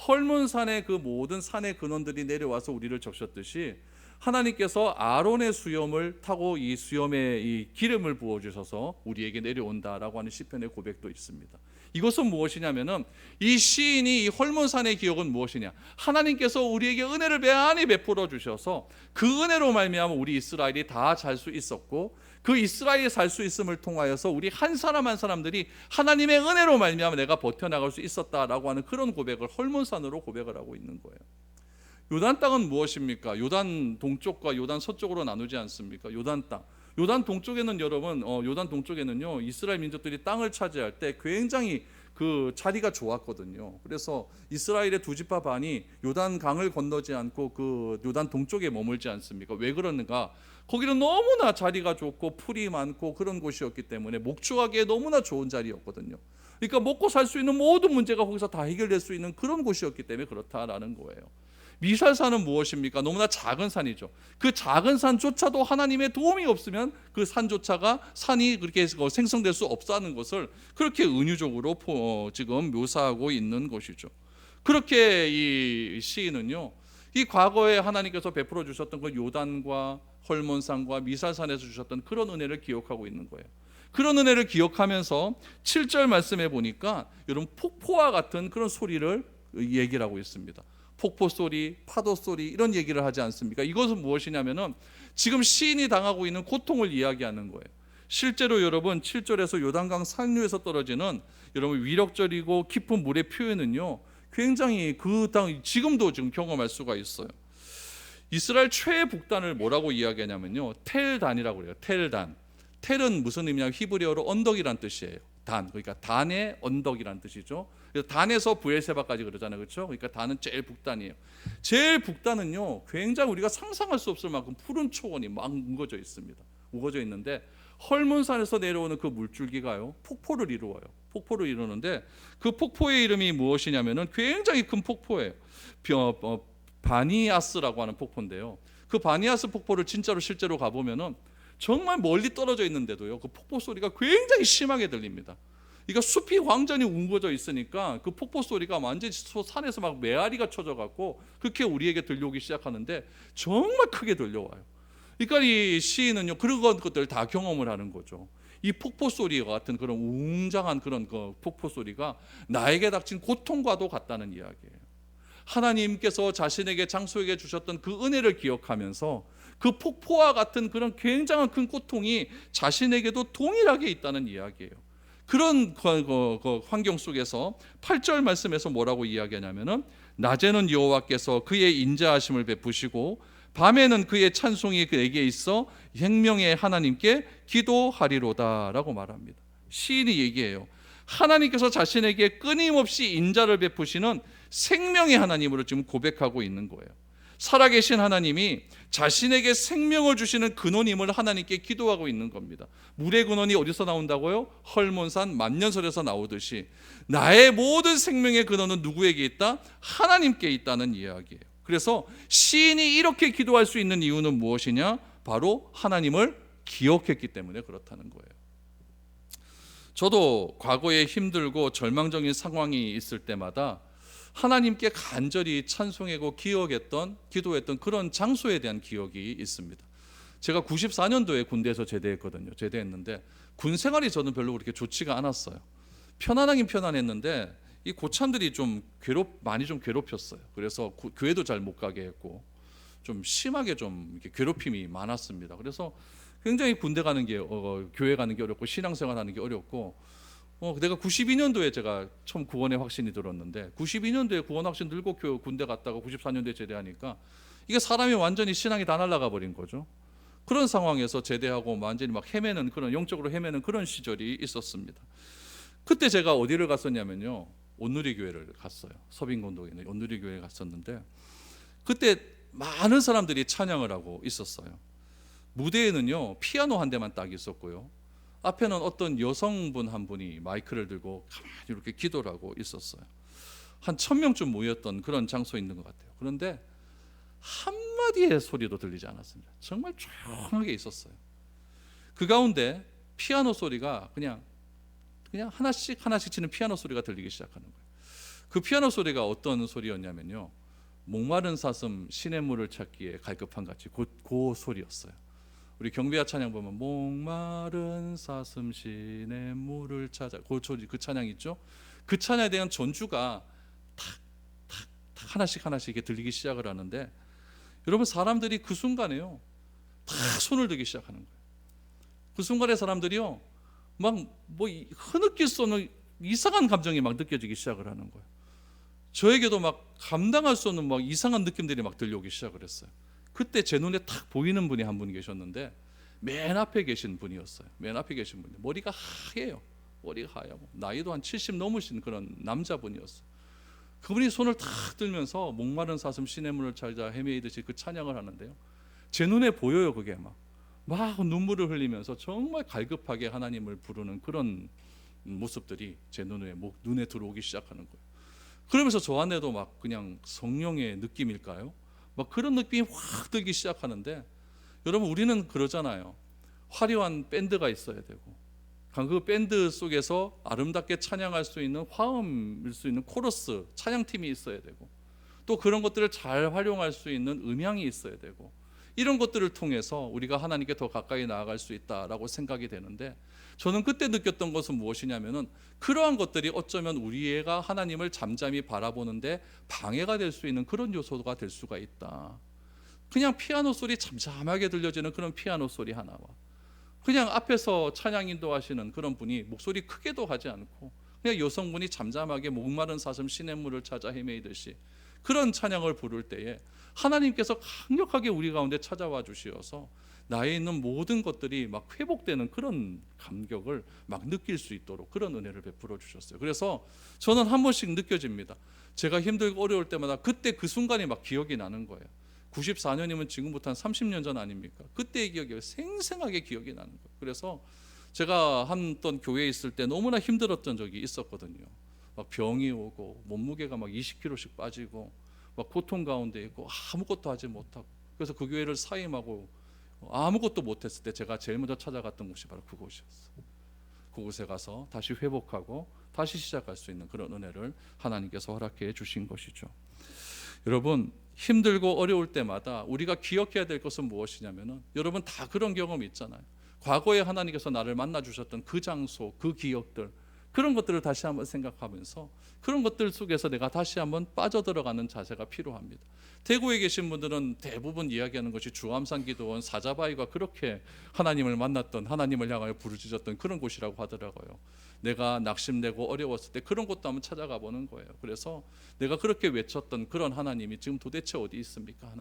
헐몬산의 그 모든 산의 근원들이 내려와서 우리를 적셨듯이 하나님께서 아론의 수염을 타고 이 수염에 이 기름을 부어 주셔서 우리에게 내려온다라고 하는 시편의 고백도 있습니다. 이것은 무엇이냐면은 이 시인이 이 헐몬산의 기억은 무엇이냐? 하나님께서 우리에게 은혜를 많이 베풀어 주셔서 그 은혜로 말미암아 우리 이스라엘이 다 잘 수 있었고, 그 이스라엘이 살 수 있음을 통하여서 우리 한 사람 한 사람들이 하나님의 은혜로 말미암아 내가 버텨나갈 수 있었다라고 하는 그런 고백을 헐몬산으로 고백을 하고 있는 거예요. 요단 땅은 무엇입니까? 요단 동쪽과 요단 서쪽으로 나누지 않습니까? 요단 땅. 요단 동쪽에는 여러분, 요단 동쪽에는요, 이스라엘 민족들이 땅을 차지할 때 굉장히 그 자리가 좋았거든요. 그래서 이스라엘의 두 지파 반이 요단 강을 건너지 않고 그 요단 동쪽에 머물지 않습니까? 왜 그러는가? 거기는 너무나 자리가 좋고 풀이 많고 그런 곳이었기 때문에 목축하기에 너무나 좋은 자리였거든요. 그러니까 먹고 살 수 있는 모든 문제가 거기서 다 해결될 수 있는 그런 곳이었기 때문에 그렇다라는 거예요. 미살산은 무엇입니까? 너무나 작은 산이죠. 그 작은 산조차도 하나님의 도움이 없으면 그 산조차가 산이 그렇게 생성될 수 없다는 것을 그렇게 은유적으로 지금 묘사하고 있는 것이죠. 그렇게 이 시인은요, 이 과거에 하나님께서 베풀어 주셨던 그 요단과 헐몬산과 미살산에서 주셨던 그런 은혜를 기억하고 있는 거예요. 그런 은혜를 기억하면서 7절 말씀해 보니까 여러분 폭포와 같은 그런 소리를 얘기를 하고 있습니다. 폭포 소리, 파도 소리 이런 얘기를 하지 않습니까? 이것은 무엇이냐면은 지금 시인이 당하고 있는 고통을 이야기하는 거예요. 실제로 여러분 7절에서 요단강 상류에서 떨어지는 여러분 위력적이고 깊은 물의 표현은요, 굉장히 그 땅 지금도 지금 경험할 수가 있어요. 이스라엘 최북단을 뭐라고 이야기하냐면요, 텔단이라고 그래요. 텔단. 텔은 무슨 의미냐면 히브리어로 언덕이란 뜻이에요. 단, 그러니까 단의 언덕이란 뜻이죠. 그래서 단에서 부엘세바까지 그러잖아요, 그렇죠? 그러니까 단은 제일 북단이에요. 제일 북단은요, 굉장히 우리가 상상할 수 없을 만큼 푸른 초원이 막 우거져 있습니다. 우거져 있는데 헐몬산에서 내려오는 그 물줄기가요, 폭포를 이루어요. 폭포를 이루는데 그 폭포의 이름이 무엇이냐면은 굉장히 큰 폭포예요. 바니아스라고 하는 폭포인데요. 그 바니아스 폭포를 진짜로 실제로 가보면은 정말 멀리 떨어져 있는데도요, 그 폭포 소리가 굉장히 심하게 들립니다. 그러니까 숲이 완전히 웅거져 있으니까 그 폭포 소리가 완전히 산에서 막 메아리가 쳐져 갖고 그렇게 우리에게 들려오기 시작하는데 정말 크게 들려와요. 그러니까 이 시인은요, 그런 것들 다 경험을 하는 거죠. 이 폭포 소리와 같은 그런 웅장한 그런 그 폭포 소리가 나에게 닥친 고통과도 같다는 이야기예요. 하나님께서 자신에게 장소에게 주셨던 그 은혜를 기억하면서 그 폭포와 같은 그런 굉장한 큰 고통이 자신에게도 동일하게 있다는 이야기예요. 그런 환경 속에서 8절 말씀에서 뭐라고 이야기하냐면은 낮에는 여호와께서 그의 인자하심을 베푸시고 밤에는 그의 찬송이 그에게 있어 생명의 하나님께 기도하리로다라고 말합니다. 시인이 얘기해요. 하나님께서 자신에게 끊임없이 인자를 베푸시는 생명의 하나님으로 지금 고백하고 있는 거예요. 살아계신 하나님이 자신에게 생명을 주시는 근원임을 하나님께 기도하고 있는 겁니다. 물의 근원이 어디서 나온다고요? 헐몬산 만년설에서 나오듯이 나의 모든 생명의 근원은 누구에게 있다? 하나님께 있다는 이야기예요. 그래서 시인이 이렇게 기도할 수 있는 이유는 무엇이냐? 바로 하나님을 기억했기 때문에 그렇다는 거예요. 저도 과거에 힘들고 절망적인 상황이 있을 때마다 하나님께 간절히 찬송하고 기도했던 그런 장소에 대한 기억이 있습니다. 제가 94년도에 군대에서 제대했거든요. 제대했는데 군 생활이 저는 별로 그렇게 좋지가 않았어요. 편안하긴 편안했는데 이 고참들이 좀 많이 괴롭혔어요. 그래서 교회도 잘 못 가게 했고 좀 심하게 좀 이렇게 괴롭힘이 많았습니다. 그래서 굉장히 군대 가는 게 교회 가는 게 어렵고 신앙생활 하는 게 어렵고 내가 92년도에 제가 처음 구원의 확신이 들었는데 92년도에 구원 확신 들고 군대 갔다가 94년도에 제대하니까 이게 사람이 완전히 신앙이 다 날아가 버린 거죠. 그런 상황에서 제대하고 완전히 막 헤매는 그런 영적으로 헤매는 그런 시절이 있었습니다. 그때 제가 어디를 갔었냐면요. 온누리교회를 갔어요. 서빙건도에 있는 온누리교회에 갔었는데 그때 많은 사람들이 찬양을 하고 있었어요. 무대에는요 피아노 한 대만 딱 있었고요. 앞에는 어떤 여성분 한 분이 마이크를 들고 가만히 이렇게 기도를 하고 있었어요. 한 1000명쯤 모였던 그런 장소에 있는 것 같아요. 그런데 한마디의 소리도 들리지 않았습니다. 정말 조용하게 있었어요. 그 가운데 피아노 소리가 그냥 하나씩 치는 피아노 소리가 들리기 시작하는 거예요. 그 피아노 소리가 어떤 소리였냐면요. 목마른 사슴 시냇물을 찾기에 갈급한 같이 그 소리였어요. 우리 경배와 찬양 보면 목마른 사슴 시냇물을 찾아 그 찬양 있죠? 그 찬양에 대한 전주가 탁탁탁 하나씩 이렇게 들리기 시작을 하는데 여러분 사람들이 그 순간에요 다 손을 들기 시작하는 거예요. 그 순간에 사람들이요 막 뭐 흐느낄 수 없는 이상한 감정이 막 느껴지기 시작을 하는 거예요. 저에게도 막 감당할 수 없는 막 이상한 느낌들이 막 들려오기 시작을 했어요. 그때 제 눈에 탁 보이는 분이 한 분 계셨는데 맨 앞에 계신 분이었어요. 맨 앞에 계신 분이 머리가 하얘요. 머리가 하얗고 나이도 한 70 넘으신 그런 남자분이었어요. 그분이 손을 탁 들면서 목마른 사슴 시냇물을 찾아 헤매이듯이 그 찬양을 하는데요. 제 눈에 보여요. 그게 막 눈물을 흘리면서 정말 갈급하게 하나님을 부르는 그런 모습들이 제 눈에 들어오기 시작하는 거예요. 그러면서 저 안에도 막 그냥 성령의 느낌일까요? 막 그런 느낌이 확 들기 시작하는데 여러분 우리는 그러잖아요. 화려한 밴드가 있어야 되고 그 밴드 속에서 아름답게 찬양할 수 있는 화음일 수 있는 코러스 찬양팀이 있어야 되고 또 그런 것들을 잘 활용할 수 있는 음향이 있어야 되고 이런 것들을 통해서 우리가 하나님께 더 가까이 나아갈 수 있다라고 생각이 되는데 저는 그때 느꼈던 것은 무엇이냐면은 그러한 것들이 어쩌면 우리가 하나님을 잠잠히 바라보는데 방해가 될 수 있는 그런 요소가 될 수가 있다. 그냥 피아노 소리 잠잠하게 들려지는 그런 피아노 소리 하나와 그냥 앞에서 찬양 인도하시는 그런 분이 목소리 크게도 하지 않고 그냥 여성분이 잠잠하게 목마른 사슴 시냇물을 찾아 헤매이듯이 그런 찬양을 부를 때에 하나님께서 강력하게 우리 가운데 찾아와 주시어서 나에 있는 모든 것들이 막 회복되는 그런 감격을 막 느낄 수 있도록 그런 은혜를 베풀어 주셨어요. 그래서 저는 한 번씩 느껴집니다. 제가 힘들고 어려울 때마다 그때 그 순간이 막 기억이 나는 거예요. 94년이면 지금부터 한 30년 전 아닙니까? 그때의 기억이 생생하게 기억이 나는 거예요. 그래서 제가 한번 교회에 있을 때 너무나 힘들었던 적이 있었거든요. 막 병이 오고 몸무게가 막 20kg씩 빠지고 막 고통 가운데 있고 아무것도 하지 못하고 그래서 그 교회를 사임하고 아무것도 못했을 때 제가 제일 먼저 찾아갔던 곳이 바로 그곳이었어요. 그곳에 가서 다시 회복하고 다시 시작할 수 있는 그런 은혜를 하나님께서 허락해 주신 것이죠. 여러분 힘들고 어려울 때마다 우리가 기억해야 될 것은 무엇이냐면은 여러분 다 그런 경험이 있잖아요. 과거에 하나님께서 나를 만나 주셨던 그 장소, 그 기억들 그런 것들을 다시 한번 생각하면서 그런 것들 속에서 내가 다시 한번 빠져들어가는 자세가 필요합니다. 대구에 계신 분들은 대부분 이야기하는 것이 주암산기도원 사자바위가 그렇게 하나님을 만났던 하나님을 향하여 부르짖었던 그런 곳이라고 하더라고요. 내가 낙심되고 어려웠을 때 그런 곳도 한번 찾아가 보는 거예요. 그래서 내가 그렇게 외쳤던 그런 하나님이 지금 도대체 어디 있습니까?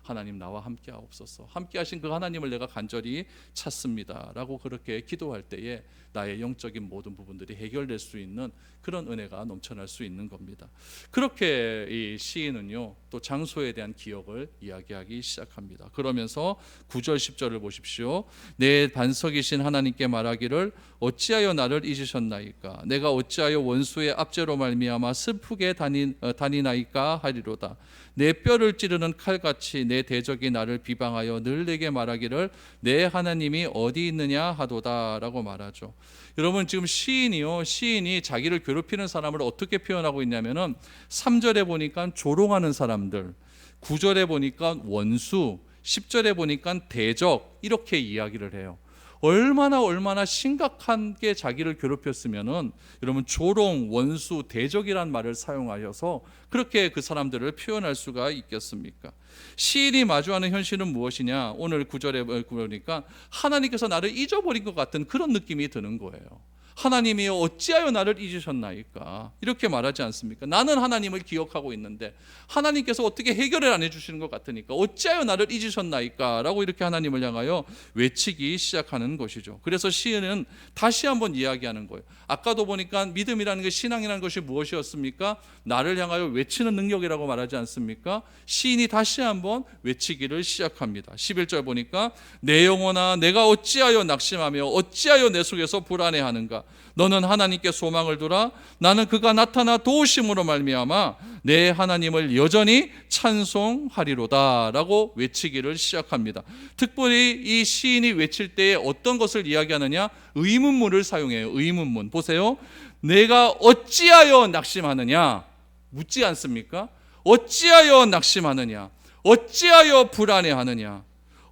하나님 나와 함께 하옵소서. 함께 하신 그 하나님을 내가 간절히 찾습니다 라고 그렇게 기도할 때에 나의 영적인 모든 부분들이 해결될 수 있는 그런 은혜가 넘쳐날 수 있는 겁니다. 그렇게 이 시인은요 또 장소에 대한 기억을 이야기하기 시작합니다. 그러면서 9절 10절을 보십시오. 내 반석이신 하나님께 말하기를 어찌하여 나를 잊으셨나이까? 내가 어찌하여 원수의 압제로 말미암아 슬프게 다니나이까 하리로다. 내 뼈를 찌르는 칼같이 내 대적이 나를 비방하여 늘 내게 말하기를 내 하나님이 어디 있느냐 하도다 라고 말하죠. 여러분 지금 시인이 자기를 괴롭히는 사람을 어떻게 표현하고 있냐면은 3절에 보니까 조롱하는 사람들, 9절에 보니까 원수, 10절에 보니까 대적 이렇게 이야기를 해요. 얼마나 심각하게 자기를 괴롭혔으면은 여러분 조롱, 원수, 대적이란 말을 사용하셔서 그렇게 그 사람들을 표현할 수가 있겠습니까? 시인이 마주하는 현실은 무엇이냐? 오늘 9절에 보니까 하나님께서 나를 잊어버린 것 같은 그런 느낌이 드는 거예요. 하나님이 어찌하여 나를 잊으셨나이까? 이렇게 말하지 않습니까? 나는 하나님을 기억하고 있는데 하나님께서 어떻게 해결을 안 해주시는 것 같으니까 어찌하여 나를 잊으셨나이까? 라고 이렇게 하나님을 향하여 외치기 시작하는 것이죠. 그래서 시인은 다시 한번 이야기하는 거예요. 아까도 보니까 믿음이라는 게, 신앙이라는 것이 무엇이었습니까? 나를 향하여 외치는 능력이라고 말하지 않습니까? 시인이 다시 한번 외치기를 시작합니다. 11절 보니까 내 영혼아 내가 어찌하여 낙심하며 어찌하여 내 속에서 불안해하는가? 너는 하나님께 소망을 두라. 나는 그가 나타나 도우심으로 말미암아 내 하나님을 여전히 찬송하리로다 라고 외치기를 시작합니다. 특별히 이 시인이 외칠 때에 어떤 것을 이야기하느냐? 의문문을 사용해요. 의문문 보세요. 내가 어찌하여 낙심하느냐? 묻지 않습니까? 어찌하여 낙심하느냐? 어찌하여 불안해하느냐?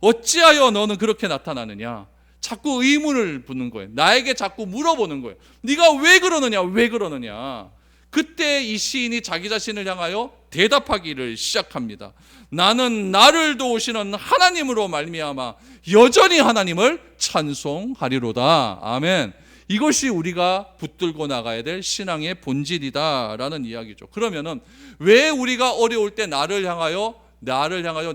어찌하여 너는 그렇게 나타나느냐? 자꾸 의문을 붙는 거예요. 나에게 자꾸 물어보는 거예요. 네가 왜 그러느냐? 왜 그러느냐? 그때 이 시인이 자기 자신을 향하여 대답하기를 시작합니다. 나는 나를 도우시는 하나님으로 말미암아 여전히 하나님을 찬송하리로다. 아멘. 이것이 우리가 붙들고 나가야 될 신앙의 본질이다라는 이야기죠. 그러면은 왜 우리가 어려울 때 나를 향하여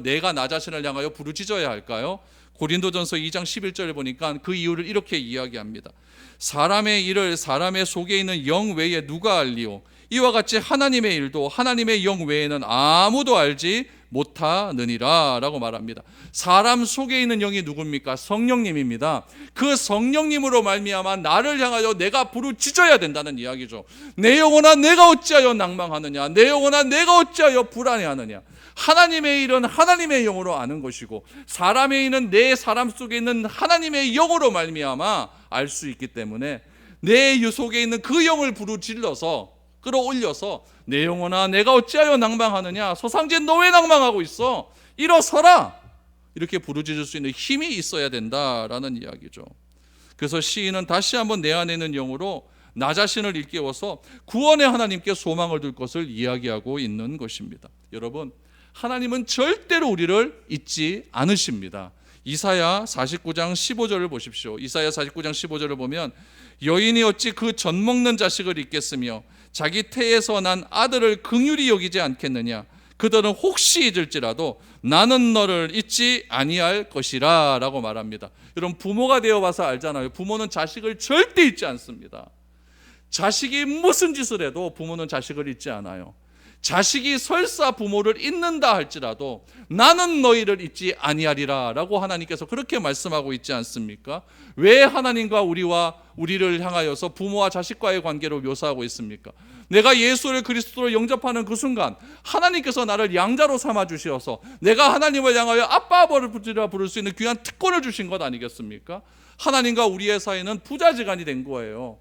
내가 나 자신을 향하여 부르짖어야 할까요? 고린도전서 2장 11절에 보니까 그 이유를 이렇게 이야기합니다. 사람의 일을 사람의 속에 있는 영 외에 누가 알리오? 이와 같이 하나님의 일도 하나님의 영 외에는 아무도 알지 못하느니라 라고 말합니다. 사람 속에 있는 영이 누굽니까? 성령님입니다. 그 성령님으로 말미암아 나를 향하여 내가 부르짖어야 된다는 이야기죠. 내 영혼아 내가 어찌하여 낭망하느냐? 내 영혼아 내가 어찌하여 불안해하느냐? 하나님의 일은 하나님의 영으로 아는 것이고 사람의 일은 내 사람 속에 있는 하나님의 영으로 말미암아 알 수 있기 때문에 내 속에 있는 그 영을 부르짖어서 끌어올려서 내 영혼아 내가 어찌하여 낭망하느냐? 소상진 너 왜 낭망하고 있어? 일어서라! 이렇게 부르짖을 수 있는 힘이 있어야 된다라는 이야기죠. 그래서 시인은 다시 한번 내 안에 있는 영으로 나 자신을 일깨워서 구원의 하나님께 소망을 둘 것을 이야기하고 있는 것입니다. 여러분, 하나님은 절대로 우리를 잊지 않으십니다. 이사야 49장 15절을 보십시오. 이사야 49장 15절을 보면 여인이 어찌 그 젖 먹는 자식을 잊겠으며 자기 태에서 난 아들을 긍휼히 여기지 않겠느냐? 그들은 혹시 잊을지라도 나는 너를 잊지 아니할 것이라 라고 말합니다. 여러분 부모가 되어봐서 알잖아요. 부모는 자식을 절대 잊지 않습니다. 자식이 무슨 짓을 해도 부모는 자식을 잊지 않아요. 자식이 설사 부모를 잊는다 할지라도 나는 너희를 잊지 아니하리라 라고 하나님께서 그렇게 말씀하고 있지 않습니까? 왜 하나님과 우리를 향하여서 부모와 자식과의 관계로 묘사하고 있습니까? 내가 예수를 그리스도로 영접하는 그 순간 하나님께서 나를 양자로 삼아 주셔서 내가 하나님을 향하여 아빠 아버지라 부를 수 있는 귀한 특권을 주신 것 아니겠습니까? 하나님과 우리의 사이는 부자지간이 된 거예요.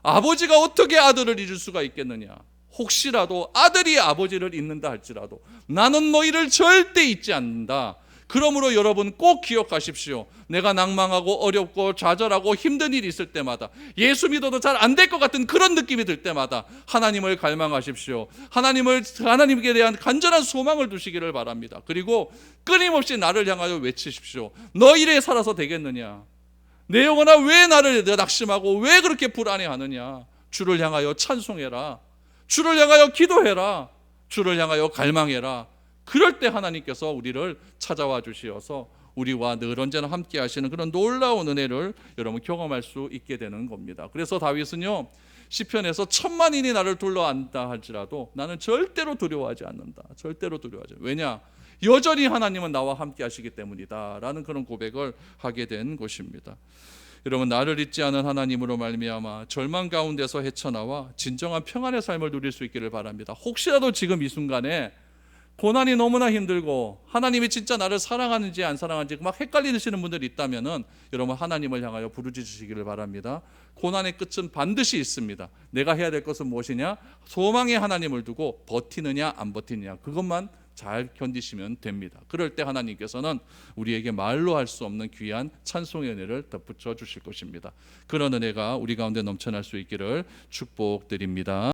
아버지가 어떻게 아들을 잊을 수가 있겠느냐? 혹시라도 아들이 아버지를 잊는다 할지라도 나는 너희를 절대 잊지 않는다. 그러므로 여러분 꼭 기억하십시오. 내가 낭망하고 어렵고 좌절하고 힘든 일이 있을 때마다 예수 믿어도 잘 안 될 것 같은 그런 느낌이 들 때마다 하나님을 갈망하십시오. 하나님께 대한 간절한 소망을 두시기를 바랍니다. 그리고 끊임없이 나를 향하여 외치십시오. 너 이래 살아서 되겠느냐? 내 영혼아 왜 나를 낙심하고 왜 그렇게 불안해하느냐? 주를 향하여 찬송해라. 주를 향하여 기도해라. 주를 향하여 갈망해라. 그럴 때 하나님께서 우리를 찾아와 주시어서 우리와 늘 언제나 함께 하시는 그런 놀라운 은혜를 여러분 경험할 수 있게 되는 겁니다. 그래서 다윗은요, 시편에서 1000만인이 나를 둘러앉다 할지라도 나는 절대로 두려워하지 않는다. 절대로 두려워하지 않는다. 왜냐? 여전히 하나님은 나와 함께 하시기 때문이다 라는 그런 고백을 하게 된 것입니다. 여러분, 나를 잊지 않은 하나님으로 말미암아 절망 가운데서 헤쳐나와 진정한 평안의 삶을 누릴 수 있기를 바랍니다. 혹시라도 지금 이 순간에 고난이 너무나 힘들고 하나님이 진짜 나를 사랑하는지 안 사랑하는지 막 헷갈리시는 분들이 있다면은 여러분, 하나님을 향하여 부르짖으시기를 바랍니다. 고난의 끝은 반드시 있습니다. 내가 해야 될 것은 무엇이냐? 소망의 하나님을 두고 버티느냐 안 버티느냐, 그것만 잘 견디시면 됩니다. 그럴 때 하나님께서는 우리에게 말로 할 수 없는 귀한 찬송의 은혜를 덧붙여 주실 것입니다. 그런 은혜가 우리 가운데 넘쳐날 수 있기를 축복드립니다.